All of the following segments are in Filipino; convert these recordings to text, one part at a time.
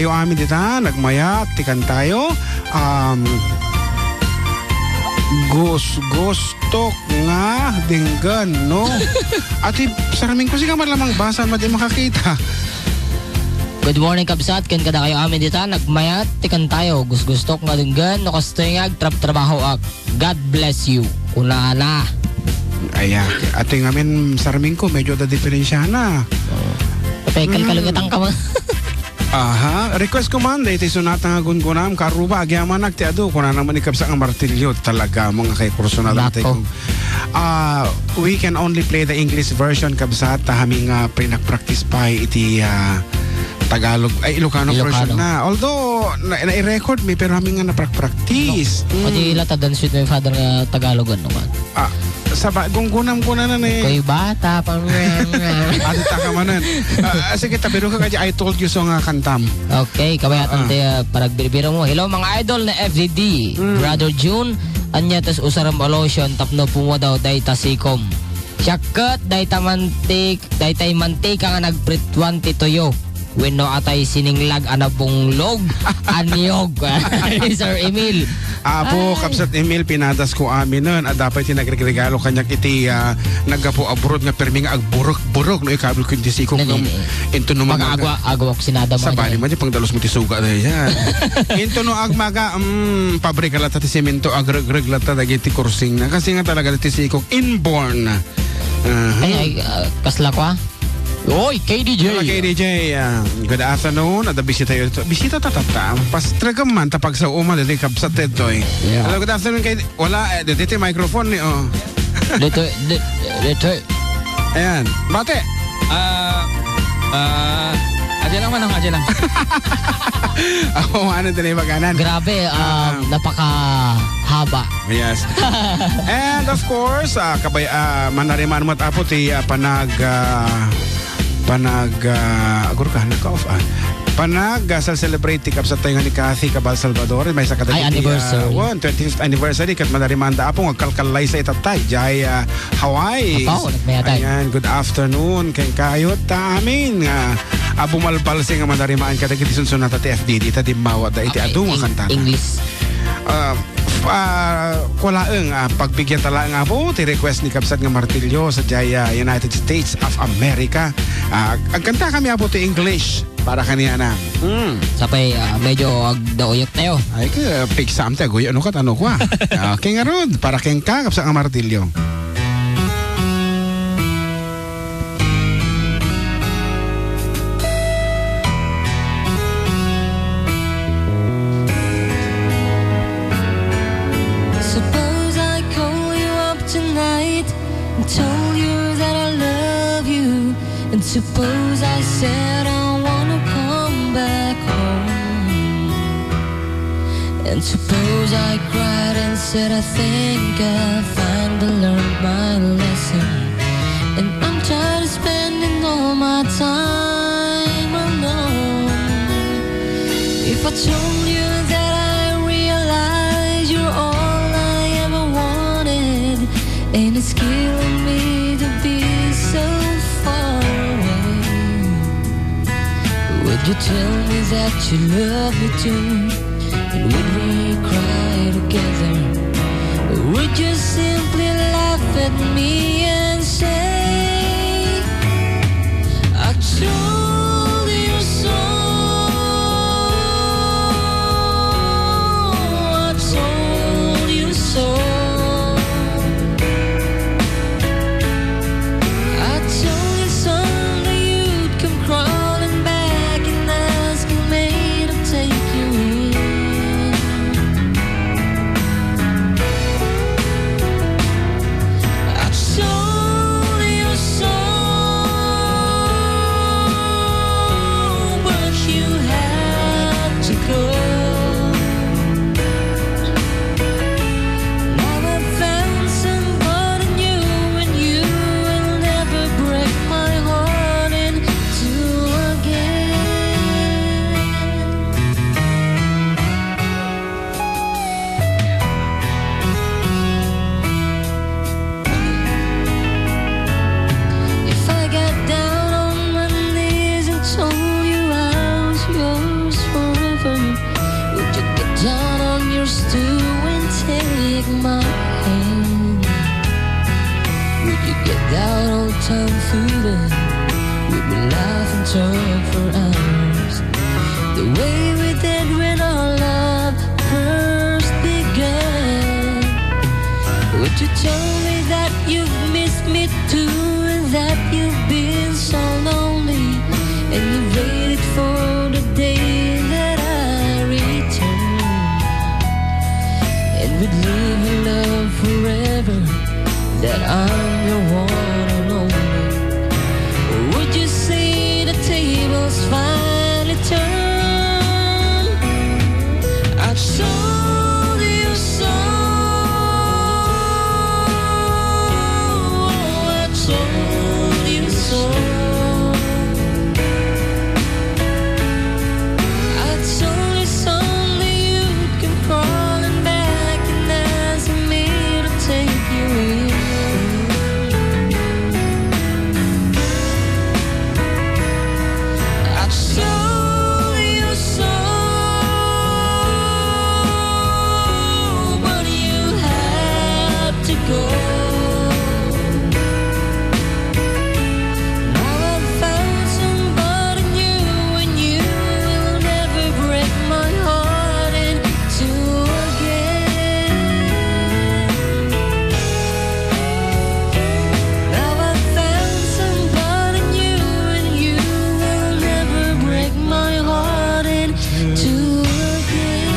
kayo amin dita, nagmayat, tikan tayo. Gusto nga dinggan, no? Ati, saraming ko siya malamang basan, madi makakita. Good morning, kabsat. Kan kada kayo amin dita, nagmayat, tikan tayo. Gusto nga dinggan, no kastengag, trabaho ak. God bless you. Unana. Ayan, ati ngamin saraming ko, medyo da diferensya na. Pekal kalugatang ka mo. Aha, request ko man, dahil sunat nga gungunam, karuba, agyaman nagtiado, kung na naman ikabsa ang martilyo, talaga mga kay kurso na lang tayo. We can only play the English version, kabsat, haming pinag-practice pa iti Tagalog, ay Ilocano version na. Although, na-record me, pero haming nga na-practice. Pati latadan shoot may father nga Tagalog ano man. Gunggunam ko na eh. Ko'y bata, pang Ano ka manan. Sige, tabiro ka kaya I told you so nga kantam. Okay, kabayatan tayo paragbibiro mo. Hello mga idol na FDD. Brother June, anya tas usaram alotion, tapno pungo daw day tasikom. Siyakat, day tay mantik nga nagpritwan tituyo. When no atay sininglag anabong log, anyog. Sir Emil. Apo, kapsat Emil, pinadas ko amin nun. At dapat tinagregalo kanyak iti naggapo abroad nga permi nga agburok-burok. No, ikabel ko yung disikong into no mga agwak sinada mo. Sa bali man, pang dalos mo tisuga na yan. Into no agmaga, pabrika lata ti semento, agreg lata dagiti kursing na. Kasi nga talaga ti sikong inborn. Ay, kasla ko Oy, KDJ. KDJ, good afternoon. Ada bisita yun. Bisita tatata. Pas tragam man tapag sa uma dito kapsat ito eh. Hello, good afternoon KDJ. Wala, dito microphone ni oh. Dito. Ayan, bate. Adya lang manang, adya lang. Ako ano din yung maganan. Grabe, napakahaba. Yes. And of course, manariman mo at apo ti celebrate tikap sa tayo ni Cathy Cabal Salvador may sa kadagiti anniversary 25th anniversary kat madarimanda apong agkalkalay sa itatay jay Hawaii. Ayan, good afternoon kay kayot ta amin bumalpal nga madarimaan kadagiti sunsunat at FDD ita dimawad da iti adung kanta English kulaeng pagbigyan tala nga po ti request ni Kapsat nga martilyo sa Jaya United States of America. Agkanta kami po ti English para kaniya na. Sapay medyo agdaoyok tayo. Ay ka pick something guyo ano kat ano ko okay nga rod para keng ka Kapsat nga martilyo. Told you that I love you, and suppose I said I wanna come back home, and suppose I cried and said I think I finally learned my lesson, and I'm tired of spending all my time alone. If I told you that I realize you're all I ever wanted, and it's killing me to be so far away, would you tell me that you love me too? And would we cry together? Or would you simply laugh at me and say, I told you so, I told you so. So to and take my hand? Would you get that old time feeling? Would we laugh and talk for hours? The way we did when our love first began. Would you tell me that you've missed me too, and that you've been so lonely, and you waited for the day that I return, and would live in love forever, that I'm your one and only? Or would you say the tables finally turn? I told you so. I told you so. I told you someday you'd come crawling back and ask me to take you in. I told you so, but you had to go. Now I've found somebody new, and you will never break my heart in two again. Now I've found somebody new, and you will never break my heart in two again.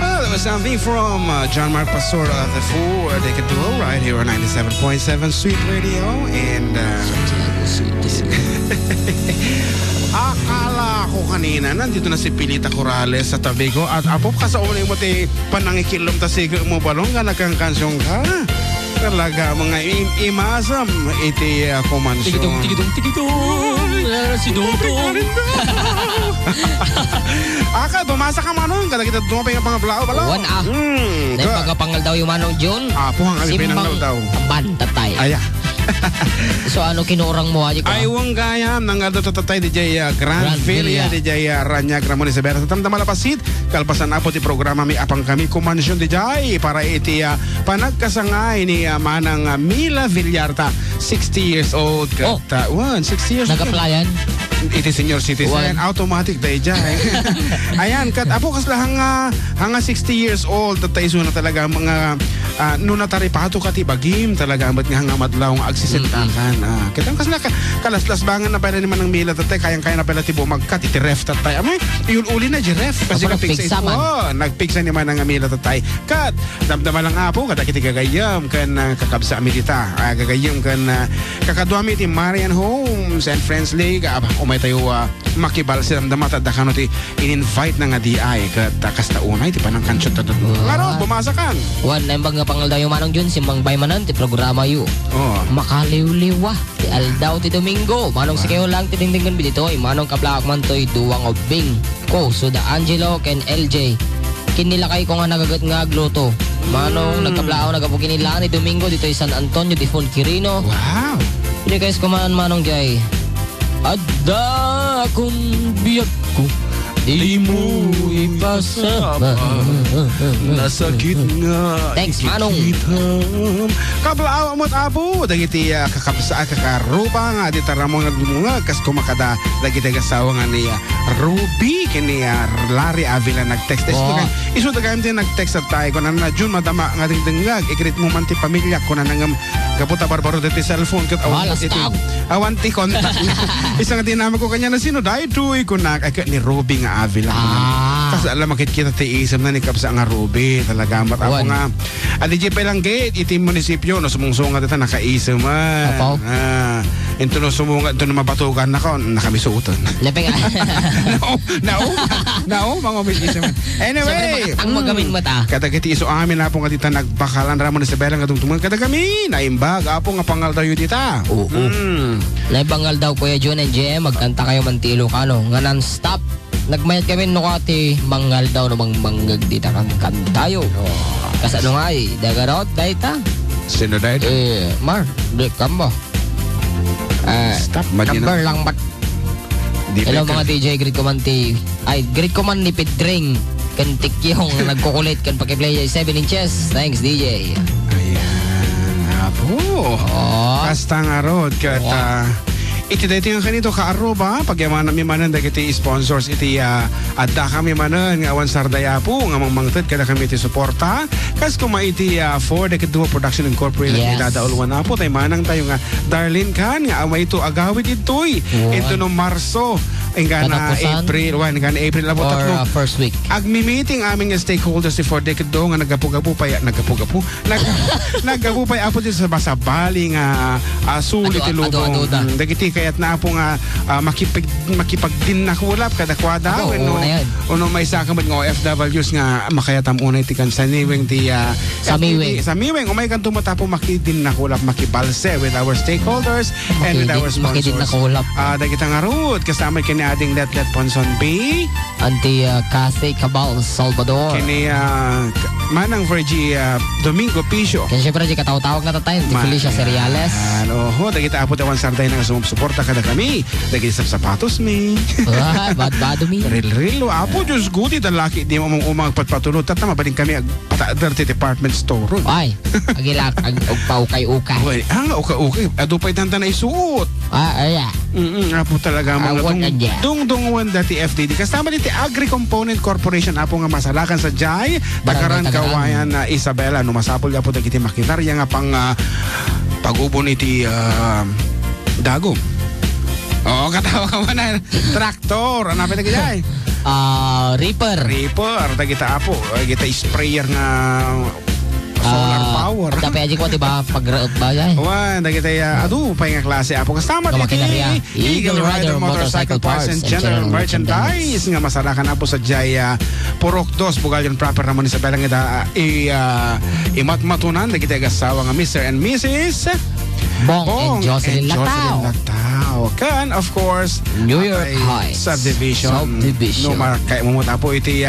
Oh, that was something from John Mark Pastor of the Fool. They could do right here on 97.7 Sweet Radio. And akala ko kanina nandito na si Pilita Corrales sa tabi ko at apop ka sa ulit mo ti panangikilom ta sigo mo balong ka nagkangkansyon ka. Talaga mga imasam iti kumansyon. Tigidong, si Dodong. Aka, bumasa ka manong kada kita dumapay nga pangablao balaw. Wan ah. Dahil pagkapangal daw yung manong June. Puhang kami pinanglaw daw. Taban tatay. Aya. So ano kinurang mo aja ko? Aywang gayam nang ado tatay di jaya Grand Filia di jaya Ranyag Ramon Isabela tatam malapasit kalpasan apo ti programa mi apang kami kumansyon di jay para iti panagkasangay ni Manang Mila Villarta 60 years old kat 60 years Nag-applyan? iti senior citizen automatic day jay. Ayan kat apo kasla hanga 60 years old tatay iso na talaga mga nunatari pato kati bagim talaga ambat nga hanga madlaw nga agsisentakan. Kitang kasla kalaslas bangan na pala naman ng Mila tatay kayang-kaya na pala ti bumagkat iti ref tatay amay yun uli na di ref kasi kapigsa ito nagpigsa naman ng Mila tatay kat damdama lang apo kada kiti gagayam kan kakabsa amitita gagayam kan kakaduami ti Marian Homes and Friends League umay tayo makibal si damdama tadakano ti in-invite na nga DI kat kasta unay ti panang kansyot tatod ngaro bumasakan wan na yung pangal daw yung manong June simbang baymanan ti programa yu makaliw-liwa ti aldaw ti Domingo manong si kayo lang ti dingdingan bitito manong kaplak man to'y duwang obing ko so da Angelo ken LJ kinilakay ko nga nagagat nga agluto manong nagkaplao nagapukin nila ni Domingo dito San Antonio di Quirino. Wow hindi guys kumaan manong jay Adda akong biyak ko di mo ipasama nasakit nga thanks manong kablaaw amot apo dagiti kakapsa kakarupa nga di taramong nga kas kumakada dagiti kasawa nga ni Ruby kini Larry Avila nag-text iso dagayam din nag-text at tayo ko na June madama nga ding dengag ikrit mo man ti pamilya ko na nangam kaputa barbaro diti cellphone kat awanti kontak isang dinama ko kanya na sino dahil tuwi ko na ni Ruby nga Avila kasi alam makit kita ti isam na ni kapsa nga Ruby talaga mat ako nga adi pa lang gate iti munisipyo no sumungsunga dita nakaisam ito no sumunga ito no mabatugan na ko nakamisuutan lepeng Nao, mga umisisip. Anyway, ang magamin mata. Kadagiti iso amin na po nga dita nagbakalan Ramon Isabela nga tungtungan kadagami. Naimbag, apo nga pangal tayo dita. Oo. Naibangal daw Kuya John and JM, magkanta kayo mantilo ka no. Nga non-stop. Nagmayat kami no kati, mangal daw no manggag dita kan tayo. Kasi ano nga dagarot, dahita. Sino dahita? Mar, di kamba. Stop, number lang bat. Hello mga DJ, greet ko man ni Pedring. Kan tikyong nagkukulit kan pakiplay 7 inches. Thanks DJ. Ayan, apo. Kasta nga rod, kat iti dito nga kanito ka-aroba, pagyaman namin manan dagiti sponsors iti Adda kami manan nga awan sardaya po nga mangmangtad kada kami iti suporta kas kuma iti for the Duo Production Incorporated Yes. idadaulwan na po tayo manang tayo nga Darlene kan nga ama ito agawid ito'y ito no Marso nga na Katapusan? April labo Or tatlo first week. agmi-meeting aming stakeholders si for decade do nga nagapu-gapu pa apo dito sa basabali nga sulit ilubong dagiti kayat na apo nga makipagdin na kulap kadakwada uno may sakamot nga OFWs nga makayatam unay ti kan saniwing ti samiwing umay kan tumatapo makidin na kulap makibalse with our stakeholders and with our sponsors makidin na kulap dagita nga root kasama kini ading Let Ponson B anti Cathay Cabal Salvador kini manang Virgie Domingo Pisio kaya syempre di katawag-tawag na tatay di Felicia Cereales oho dagita apo tawan sarday na sumusuporta kada kami dagita sa sapatos mi bad mi real apo Diyos good laki di mo umang patpatulot tata mabaling kami dirty department store ay agilak ukay ukay adupay tanta na isuot apo talaga mga dungdungan dati FDD kasama diti Agri Component Corporation apo nga masalakan sa Jai Takaran Kawayan na Isabela no masapol apo dagiti makinarya nga pang pag-ubon iti dago katawa ka man na traktor anapin na gajay Reaper dagita apo dagita sprayer nga solar power tapi aja ko diba pag-root ba yan dagita pay nga klase apo kasama diti Eagle Rider Motorcycle Parts and General Merchandise nga masalakan apo sa Jaya Purok 2 Bugalyon proper naman Isabela nga imatmatunan dagita gasawa nga Mr. and Mrs. Bong and Jocelyn Latao kan of course New York Heights Subdivision no kay mumuta po iti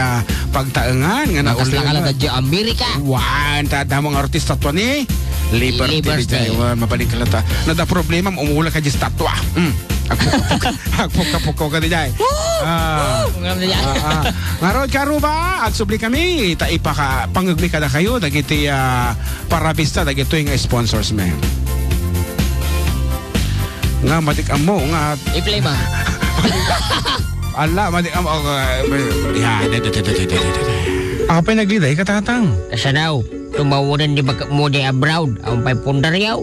pagtaengan nga nakaslakalan na di Amerika tada mga artista to ni Liberty mabalik kalata nada problema umula ka di statwa agpok-kapok ka di jay ngarod karuba at subli kami taipaka pangagmi kada kayo dagiti parabista dagito yung sponsors men nga matik amo nga i-play ba ala matik amo apa nagliday katatang kasanaw tumawanan di mo di abroad ang pay pundaryaw